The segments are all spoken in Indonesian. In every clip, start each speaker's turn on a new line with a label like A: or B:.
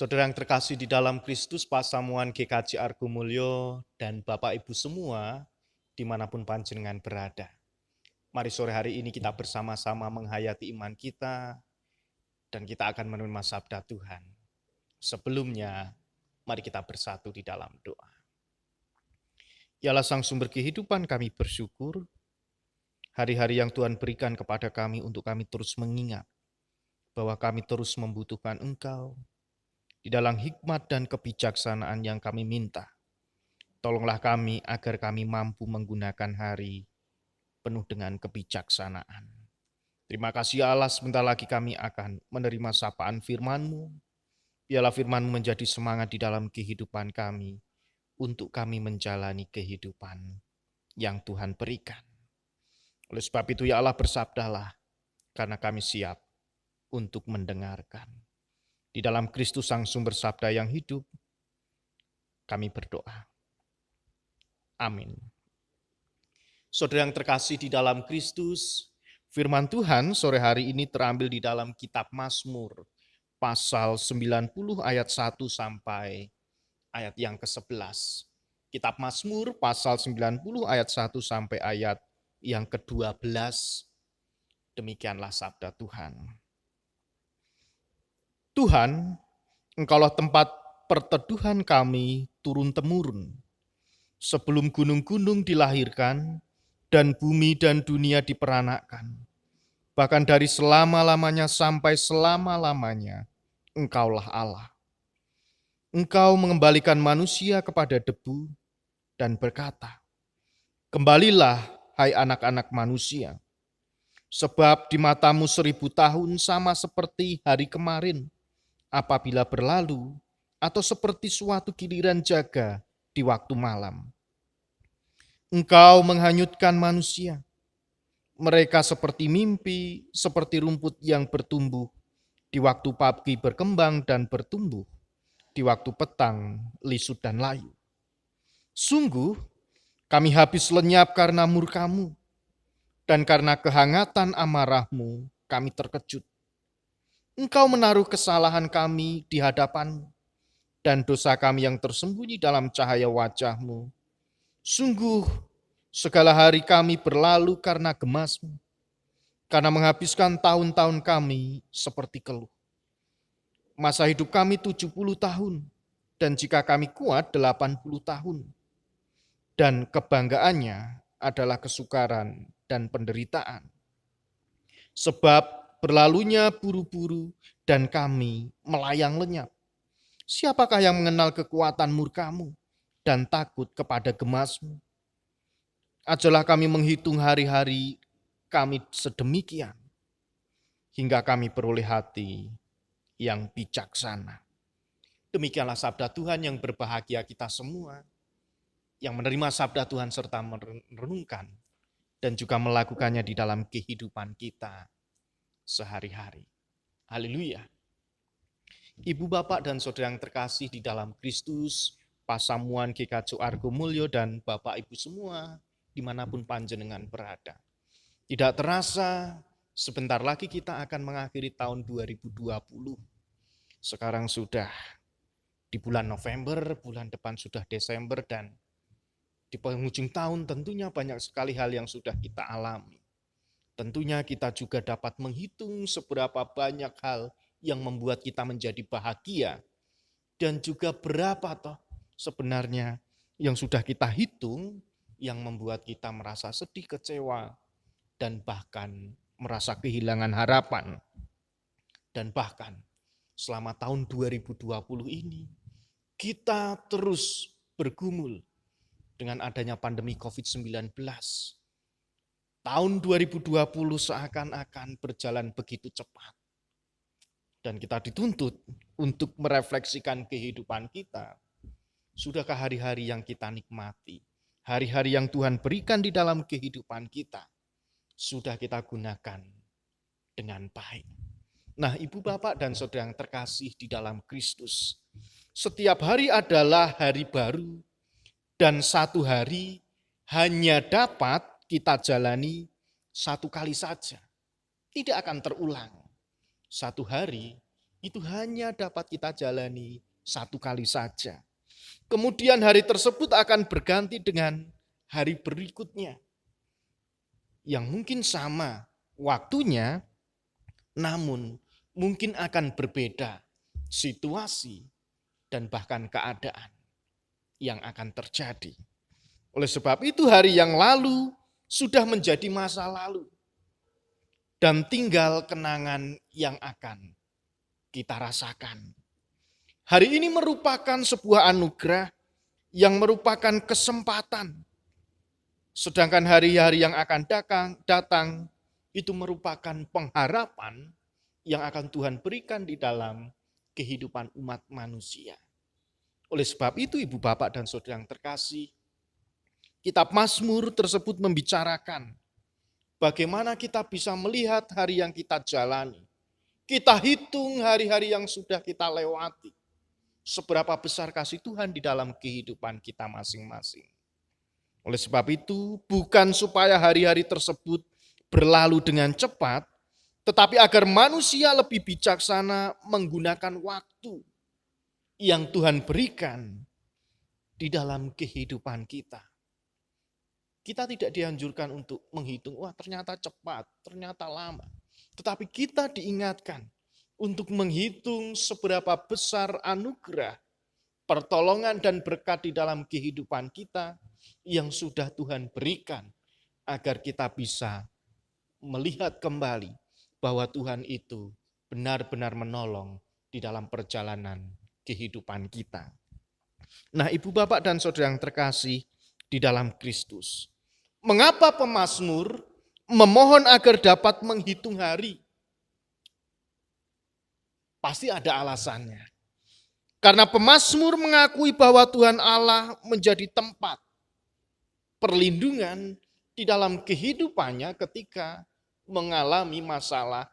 A: Saudara yang terkasih di dalam Kristus, Pasamuan GKJ Argomulyo dan Bapak Ibu semua, dimanapun panjenengan berada. Mari sore hari ini kita bersama-sama menghayati iman kita, dan kita akan menerima sabda Tuhan. Sebelumnya, mari kita bersatu di dalam doa. Yalah Sang Sumber kehidupan, kami bersyukur hari-hari yang Tuhan berikan kepada kami untuk kami terus mengingat bahwa kami terus membutuhkan Engkau, di dalam hikmat dan kebijaksanaan yang kami minta. Tolonglah kami agar kami mampu menggunakan hari penuh dengan kebijaksanaan. Terima kasih Allah, sebentar lagi kami akan menerima sapaan firman-Mu. Biarlah firman-Mu menjadi semangat di dalam kehidupan kami, untuk kami menjalani kehidupan yang Tuhan berikan. Oleh sebab itu ya Allah, bersabdalah, karena kami siap untuk mendengarkan. Di dalam Kristus Sang Sumber Sabda yang hidup, kami berdoa. Amin. Saudara yang terkasih di dalam Kristus, firman Tuhan sore hari ini terambil di dalam kitab Mazmur, pasal 90 ayat 1 sampai ayat yang ke-11. Kitab Mazmur pasal 90 ayat 1 sampai ayat yang ke-12. Demikianlah sabda Tuhan. Tuhan, Engkaulah tempat perteduhan kami turun-temurun. Sebelum gunung-gunung dilahirkan, dan bumi dan dunia diperanakkan. Bahkan dari selama-lamanya sampai selama-lamanya, Engkaulah Allah. Engkau mengembalikan manusia kepada debu dan berkata, "Kembalilah, hai anak-anak manusia, sebab di matamu 1000 tahun sama seperti hari kemarin, apabila berlalu, atau seperti suatu giliran jaga di waktu malam. Engkau menghanyutkan manusia. Mereka seperti mimpi, seperti rumput yang bertumbuh, di waktu pagi berkembang dan bertumbuh, di waktu petang lisut dan layu. Sungguh, kami habis lenyap karena murka-Mu, dan karena kehangatan amarah-Mu kami terkejut. Engkau menaruh kesalahan kami di hadapan-Mu, dan dosa kami yang tersembunyi dalam cahaya wajah-Mu. Sungguh, segala hari kami berlalu karena gemas-Mu, karena menghabiskan tahun-tahun kami seperti keluh. Masa hidup kami 70 tahun, dan jika kami kuat 80 tahun. Dan kebanggaannya adalah kesukaran dan penderitaan. Sebab berlalunya buru-buru dan kami melayang lenyap. Siapakah yang mengenal kekuatan murka-Mu dan takut kepada gemas-Mu? Ajalah kami menghitung hari-hari kami sedemikian, hingga kami beroleh hati yang bijaksana. Demikianlah sabda Tuhan. Yang berbahagia kita semua yang menerima sabda Tuhan serta merenungkan dan juga melakukannya di dalam kehidupan kita sehari-hari. Haleluya. Ibu, bapak, dan saudara yang terkasih di dalam Kristus, Pasamuan GKJ Argomulyo dan bapak ibu semua dimanapun panjenengan berada. Tidak terasa, sebentar lagi kita akan mengakhiri tahun 2020. Sekarang sudah di bulan November, bulan depan sudah Desember, dan di penghujung tahun tentunya banyak sekali hal yang sudah kita alami. Tentunya kita juga dapat menghitung seberapa banyak hal yang membuat kita menjadi bahagia, dan juga berapa toh sebenarnya yang sudah kita hitung yang membuat kita merasa sedih, kecewa, dan bahkan merasa kehilangan harapan. Dan bahkan selama tahun 2020 ini kita terus bergumul dengan adanya pandemi COVID-19. Tahun 2020 seakan-akan berjalan begitu cepat. Dan kita dituntut untuk merefleksikan kehidupan kita. Sudahkah hari-hari yang kita nikmati, hari-hari yang Tuhan berikan di dalam kehidupan kita, sudah kita gunakan dengan baik? Nah, ibu, bapak, dan saudara yang terkasih di dalam Kristus, setiap hari adalah hari baru, dan satu hari hanya dapat kita jalani satu kali saja. Tidak akan terulang. Satu hari itu hanya dapat kita jalani satu kali saja. Kemudian hari tersebut akan berganti dengan hari berikutnya yang mungkin sama waktunya, namun mungkin akan berbeda situasi dan bahkan keadaan yang akan terjadi. Oleh sebab itu hari yang lalu sudah menjadi masa lalu dan tinggal kenangan yang akan kita rasakan. Hari ini merupakan sebuah anugerah yang merupakan kesempatan. Sedangkan hari-hari yang akan datang itu merupakan pengharapan yang akan Tuhan berikan di dalam kehidupan umat manusia. Oleh sebab itu ibu bapak dan saudara yang terkasih, kitab Mazmur tersebut membicarakan bagaimana kita bisa melihat hari yang kita jalani. Kita hitung hari-hari yang sudah kita lewati. Seberapa besar kasih Tuhan di dalam kehidupan kita masing-masing. Oleh sebab itu, bukan supaya hari-hari tersebut berlalu dengan cepat, tetapi agar manusia lebih bijaksana menggunakan waktu yang Tuhan berikan di dalam kehidupan kita. Kita tidak dianjurkan untuk menghitung, wah ternyata cepat, ternyata lama. Tetapi kita diingatkan untuk menghitung seberapa besar anugerah, pertolongan dan berkat di dalam kehidupan kita yang sudah Tuhan berikan agar kita bisa melihat kembali bahwa Tuhan itu benar-benar menolong di dalam perjalanan kehidupan kita. Nah, ibu bapak dan saudara yang terkasih di dalam Kristus, mengapa pemazmur memohon agar dapat menghitung hari? Pasti ada alasannya. Karena pemazmur mengakui bahwa Tuhan Allah menjadi tempat perlindungan di dalam kehidupannya ketika mengalami masalah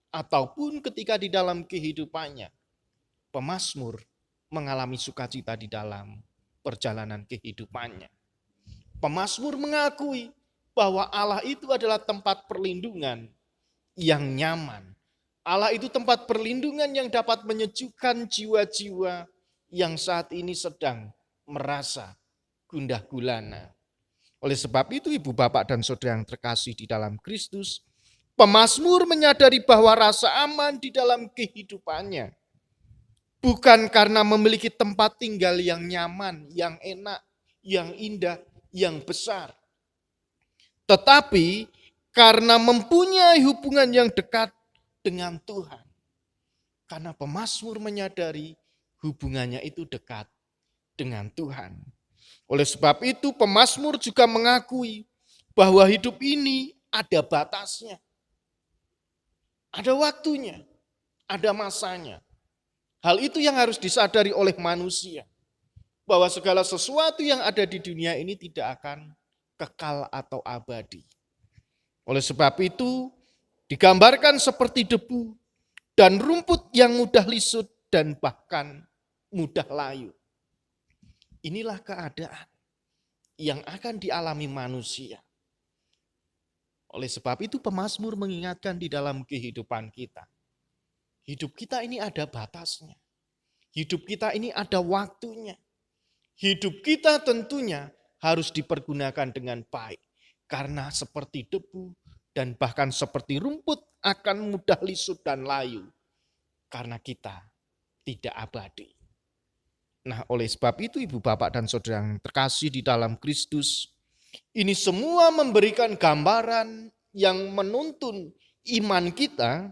A: ataupun ketika di dalam kehidupannya. Pemazmur mengalami sukacita di dalam perjalanan kehidupannya. Pemazmur mengakui bahwa Allah itu adalah tempat perlindungan yang nyaman. Allah itu tempat perlindungan yang dapat menyejukkan jiwa-jiwa yang saat ini sedang merasa gundah gulana. Oleh sebab itu ibu bapak dan saudara yang terkasih di dalam Kristus, pemazmur menyadari bahwa rasa aman di dalam kehidupannya bukan karena memiliki tempat tinggal yang nyaman, yang enak, yang indah, yang besar. Tetapi karena mempunyai hubungan yang dekat dengan Tuhan. Karena pemazmur menyadari hubungannya itu dekat dengan Tuhan. Oleh sebab itu pemazmur juga mengakui bahwa hidup ini ada batasnya. Ada waktunya, ada masanya. Hal itu yang harus disadari oleh manusia. Bahwa segala sesuatu yang ada di dunia ini tidak akan kekal atau abadi. Oleh sebab itu digambarkan seperti debu dan rumput yang mudah lisut dan bahkan mudah layu. Inilah keadaan yang akan dialami manusia. Oleh sebab itu pemazmur mengingatkan di dalam kehidupan kita. Hidup kita ini ada batasnya. Hidup kita ini ada waktunya. Hidup kita tentunya harus dipergunakan dengan baik. Karena seperti debu dan bahkan seperti rumput akan mudah lisut dan layu. Karena kita tidak abadi. Nah, oleh sebab itu ibu bapak dan saudara yang terkasih di dalam Kristus, ini semua memberikan gambaran yang menuntun iman kita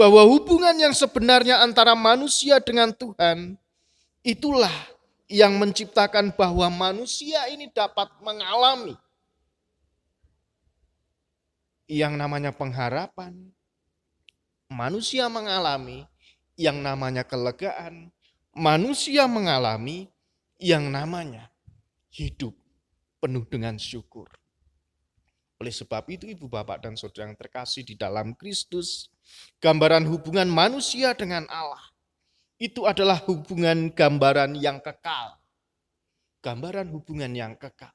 A: bahwa hubungan yang sebenarnya antara manusia dengan Tuhan itulah yang menciptakan bahwa manusia ini dapat mengalami yang namanya pengharapan, manusia mengalami yang namanya kelegaan, manusia mengalami yang namanya hidup penuh dengan syukur. Oleh sebab itu ibu bapak dan saudara yang terkasih di dalam Kristus, gambaran hubungan manusia dengan Allah itu adalah hubungan gambaran yang kekal. Gambaran hubungan yang kekal.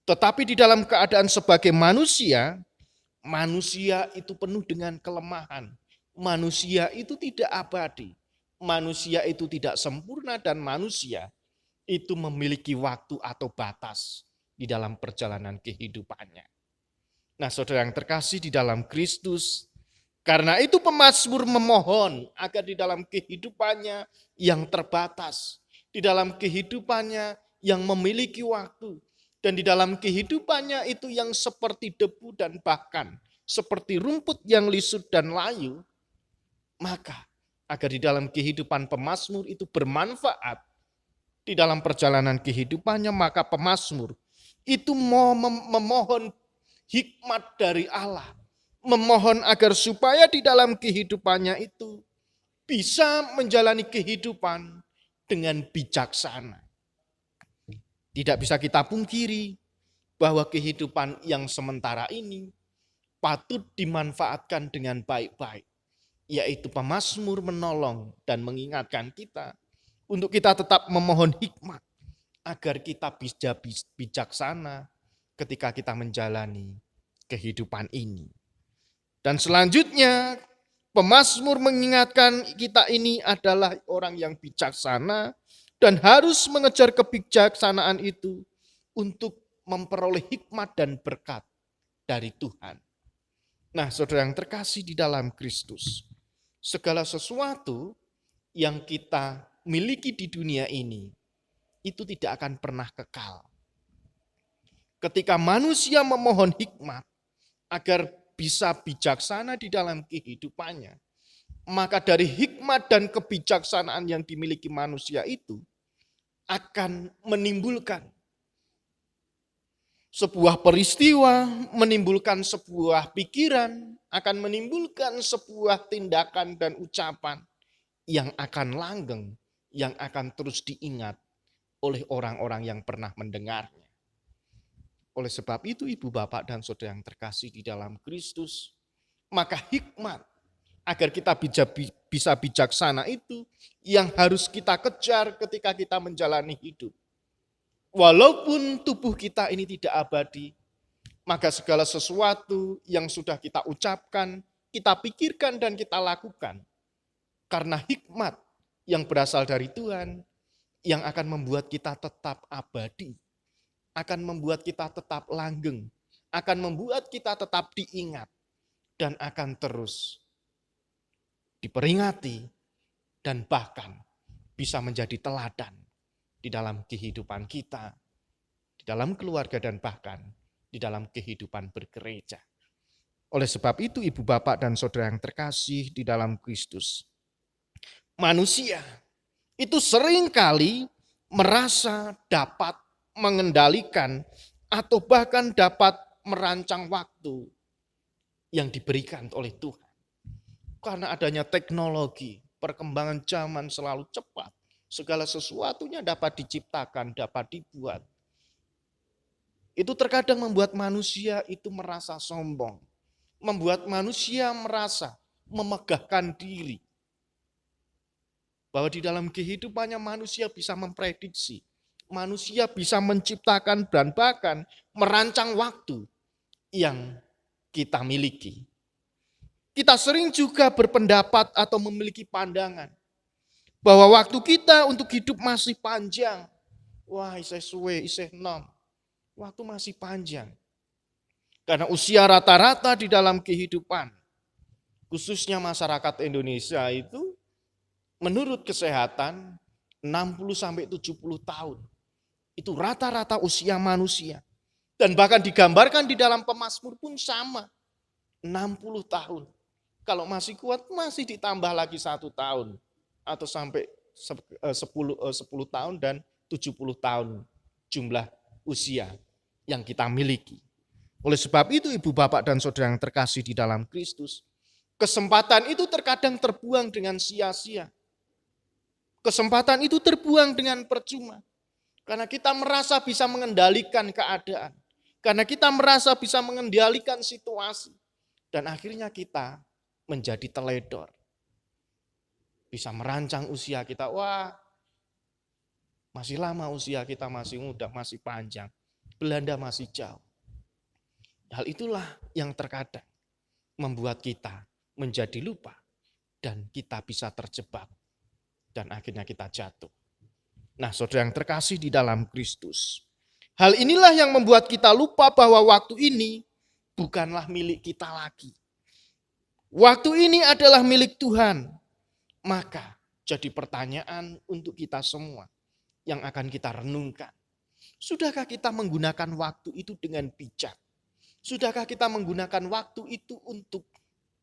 A: Tetapi di dalam keadaan sebagai manusia, manusia itu penuh dengan kelemahan. Manusia itu tidak abadi. manusia itu tidak sempurna dan manusia itu memiliki waktu atau batas di dalam perjalanan kehidupannya. Nah, saudara yang terkasih di dalam Kristus, karena itu pemazmur memohon agar di dalam kehidupannya yang terbatas, di dalam kehidupannya yang memiliki waktu, dan di dalam kehidupannya itu yang seperti debu dan bahkan seperti rumput yang lisut dan layu, maka agar di dalam kehidupan pemazmur itu bermanfaat di dalam perjalanan kehidupannya, maka pemazmur itu mau memohon hikmat dari Allah, memohon agar supaya di dalam kehidupannya itu bisa menjalani kehidupan dengan bijaksana. Tidak bisa kita pungkiri bahwa kehidupan yang sementara ini patut dimanfaatkan dengan baik-baik, yaitu pemazmur menolong dan mengingatkan kita untuk kita tetap memohon hikmat agar kita bisa bijaksana ketika kita menjalani kehidupan ini. Dan selanjutnya pemazmur mengingatkan kita ini adalah orang yang bijaksana dan harus mengejar kebijaksanaan itu untuk memperoleh hikmat dan berkat dari Tuhan. Nah, saudara yang terkasih di dalam Kristus, segala sesuatu yang kita miliki di dunia ini itu tidak akan pernah kekal. Ketika manusia memohon hikmat agar bisa bijaksana di dalam kehidupannya, maka dari hikmat dan kebijaksanaan yang dimiliki manusia itu akan menimbulkan sebuah peristiwa, menimbulkan sebuah pikiran, akan menimbulkan sebuah tindakan dan ucapan yang akan langgeng, yang akan terus diingat oleh orang-orang yang pernah mendengarnya. Oleh sebab itu, ibu, bapak, dan saudara yang terkasih di dalam Kristus, maka hikmat agar kita bisa bijaksana itu yang harus kita kejar ketika kita menjalani hidup. Walaupun tubuh kita ini tidak abadi, maka segala sesuatu yang sudah kita ucapkan, kita pikirkan dan kita lakukan karena hikmat yang berasal dari Tuhan yang akan membuat kita tetap abadi, akan membuat kita tetap langgeng, akan membuat kita tetap diingat dan akan terus diperingati dan bahkan bisa menjadi teladan di dalam kehidupan kita, di dalam keluarga dan bahkan di dalam kehidupan bergereja. Oleh sebab itu, ibu, bapak, dan saudara yang terkasih di dalam Kristus, manusia itu seringkali merasa dapat mengendalikan atau bahkan dapat merancang waktu yang diberikan oleh Tuhan. Karena adanya teknologi, perkembangan zaman selalu cepat, segala sesuatunya dapat diciptakan, dapat dibuat. Itu terkadang membuat manusia itu merasa sombong, membuat manusia merasa memegahkan diri. Bahwa di dalam kehidupannya manusia bisa memprediksi, manusia bisa menciptakan dan bahkan merancang waktu yang kita miliki. Kita sering juga berpendapat atau memiliki pandangan bahwa waktu kita untuk hidup masih panjang. Wah, isih suwe, isih nom. Waktu masih panjang. Karena usia rata-rata di dalam kehidupan, khususnya masyarakat Indonesia itu menurut kesehatan 60-70 tahun. Itu rata-rata usia manusia. Dan bahkan digambarkan di dalam pemazmur pun sama. 60 tahun. Kalau masih kuat, masih ditambah lagi 1 tahun. Atau sampai 10 tahun dan 70 tahun jumlah usia yang kita miliki. Oleh sebab itu, ibu, bapak, dan saudara yang terkasih di dalam Kristus, kesempatan itu terkadang terbuang dengan sia-sia. Kesempatan itu terbuang dengan percuma. Karena kita merasa bisa mengendalikan keadaan. Karena kita merasa bisa mengendalikan situasi. Dan akhirnya kita menjadi teledor. Bisa merancang usia kita. Wah, masih lama usia kita, masih muda, masih panjang. Belanda masih jauh. Hal itulah yang terkadang membuat kita menjadi lupa. Dan kita bisa terjebak dan akhirnya kita jatuh. Nah, saudara yang terkasih di dalam Kristus, hal inilah yang membuat kita lupa bahwa waktu ini bukanlah milik kita lagi. Waktu ini adalah milik Tuhan. Maka jadi pertanyaan untuk kita semua yang akan kita renungkan. Sudahkah kita menggunakan waktu itu dengan bijak? Sudahkah kita menggunakan waktu itu untuk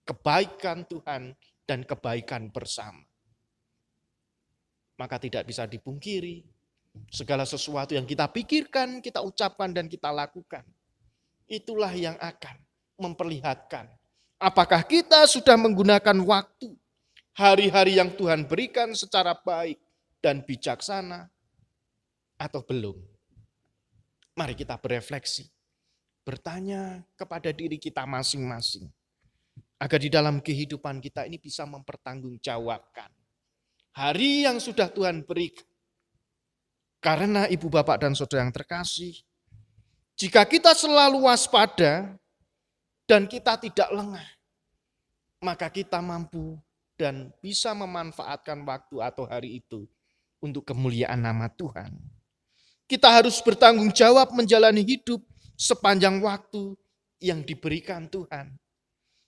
A: kebaikan Tuhan dan kebaikan bersama? Maka tidak bisa dipungkiri, segala sesuatu yang kita pikirkan, kita ucapkan dan kita lakukan, itulah yang akan memperlihatkan apakah kita sudah menggunakan waktu hari-hari yang Tuhan berikan secara baik dan bijaksana atau belum. Mari kita berefleksi, bertanya kepada diri kita masing-masing, agar di dalam kehidupan kita ini bisa mempertanggungjawabkan hari yang sudah Tuhan berikan. Karena ibu bapak dan saudara yang terkasih, jika kita selalu waspada dan kita tidak lengah, maka kita mampu dan bisa memanfaatkan waktu atau hari itu untuk kemuliaan nama Tuhan. Kita harus bertanggung jawab menjalani hidup sepanjang waktu yang diberikan Tuhan.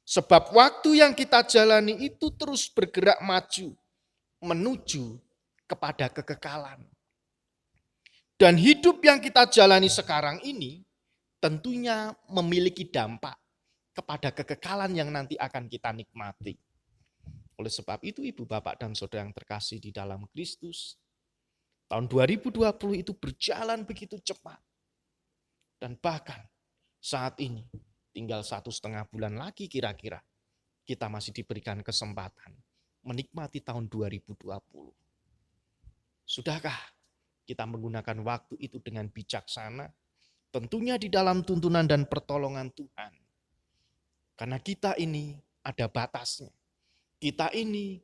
A: Sebab waktu yang kita jalani itu terus bergerak maju menuju kepada kekekalan. Dan hidup yang kita jalani sekarang ini tentunya memiliki dampak kepada kekekalan yang nanti akan kita nikmati. Oleh sebab itu ibu bapak dan saudara yang terkasih di dalam Kristus, tahun 2020 itu berjalan begitu cepat. Dan bahkan saat ini tinggal 1,5 bulan lagi kira-kira kita masih diberikan kesempatan menikmati tahun 2020. Sudahkah kita menggunakan waktu itu dengan bijaksana? Tentunya di dalam tuntunan dan pertolongan Tuhan. Karena kita ini ada batasnya. Kita ini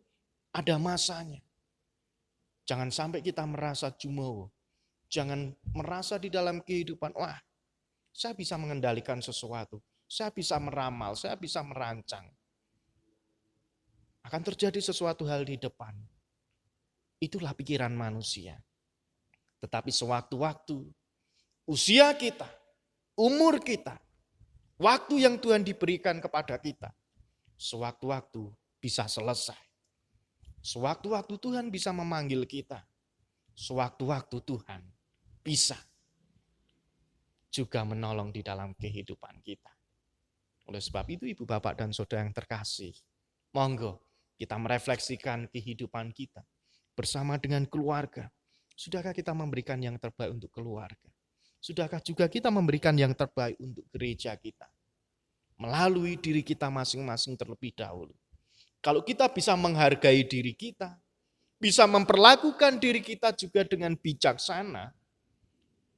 A: ada masanya. Jangan sampai kita merasa jumawa. Jangan merasa di dalam kehidupan, wah, saya bisa mengendalikan sesuatu. Saya bisa meramal, saya bisa merancang. Akan terjadi sesuatu hal di depan. Itulah pikiran manusia. Tetapi sewaktu-waktu, usia kita, umur kita, waktu yang Tuhan diberikan kepada kita, sewaktu-waktu bisa selesai. Sewaktu-waktu Tuhan bisa memanggil kita. Sewaktu-waktu Tuhan bisa juga menolong di dalam kehidupan kita. Oleh sebab itu ibu bapak dan saudara yang terkasih, monggo kita merefleksikan kehidupan kita bersama dengan keluarga. Sudahkah kita memberikan yang terbaik untuk keluarga? Sudahkah juga kita memberikan yang terbaik untuk gereja kita? Melalui diri kita masing-masing terlebih dahulu. Kalau kita bisa menghargai diri kita, bisa memperlakukan diri kita juga dengan bijaksana,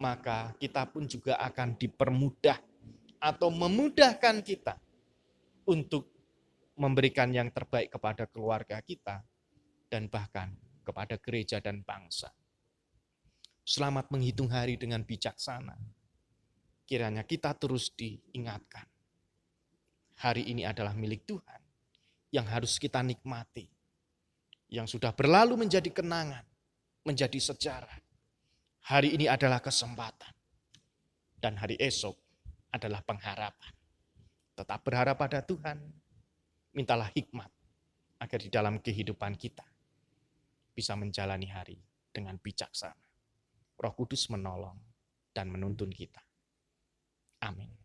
A: maka kita pun juga akan dipermudah atau memudahkan kita untuk memberikan yang terbaik kepada keluarga kita dan bahkan kepada gereja dan bangsa. Selamat menghitung hari dengan bijaksana. Kiranya kita terus diingatkan. Hari ini adalah milik Tuhan yang harus kita nikmati. Yang sudah berlalu menjadi kenangan, menjadi sejarah. Hari ini adalah kesempatan. Dan hari esok adalah pengharapan. Tetap berharap pada Tuhan. Mintalah hikmat agar di dalam kehidupan kita bisa menjalani hari dengan bijaksana. Roh Kudus menolong dan menuntun kita. Amin.